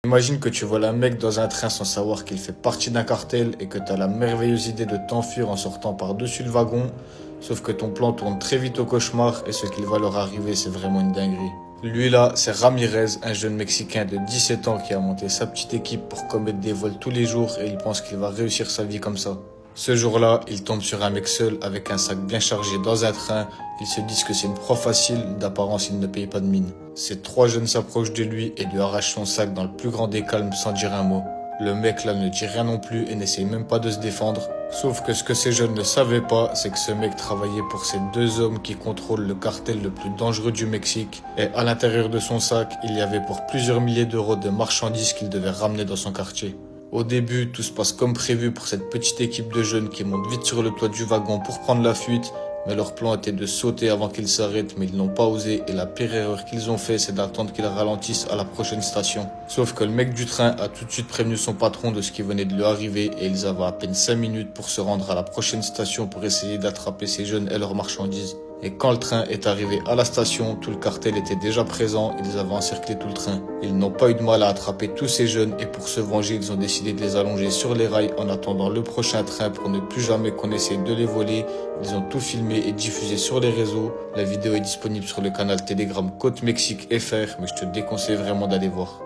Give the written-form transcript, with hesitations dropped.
Imagine que tu voles un mec dans un train sans savoir qu'il fait partie d'un cartel et que t'as la merveilleuse idée de t'enfuir en sortant par-dessus le wagon, sauf que ton plan tourne très vite au cauchemar et ce qu'il va leur arriver c'est vraiment une dinguerie. Lui là, c'est Ramirez, un jeune Mexicain de 17 ans qui a monté sa petite équipe pour commettre des vols tous les jours et il pense qu'il va réussir sa vie comme ça. Ce jour-là, il tombe sur un mec seul avec un sac bien chargé dans un train. Ils se disent que c'est une proie facile, d'apparence il ne paye pas de mine. Ces trois jeunes s'approchent de lui et lui arrachent son sac dans le plus grand des calmes sans dire un mot. Le mec là ne dit rien non plus et n'essaye même pas de se défendre. Sauf que ce que ces jeunes ne savaient pas, c'est que ce mec travaillait pour ces deux hommes qui contrôlent le cartel le plus dangereux du Mexique. Et à l'intérieur de son sac, il y avait pour plusieurs milliers d'euros de marchandises qu'il devait ramener dans son quartier. Au début, tout se passe comme prévu pour cette petite équipe de jeunes qui montent vite sur le toit du wagon pour prendre la fuite, mais leur plan était de sauter avant qu'ils s'arrêtent, mais ils n'ont pas osé et la pire erreur qu'ils ont fait, c'est d'attendre qu'ils ralentissent à la prochaine station. Sauf que le mec du train a tout de suite prévenu son patron de ce qui venait de lui arriver et ils avaient à peine 5 minutes pour se rendre à la prochaine station pour essayer d'attraper ces jeunes et leurs marchandises. Et quand le train est arrivé à la station, tout le cartel était déjà présent, ils avaient encerclé tout le train. Ils n'ont pas eu de mal à attraper tous ces jeunes et pour se venger, ils ont décidé de les allonger sur les rails en attendant le prochain train pour ne plus jamais qu'on essaye de les voler. Ils ont tout filmé et diffusé sur les réseaux. La vidéo est disponible sur le canal Telegram Côte Mexique FR, mais je te déconseille vraiment d'aller voir.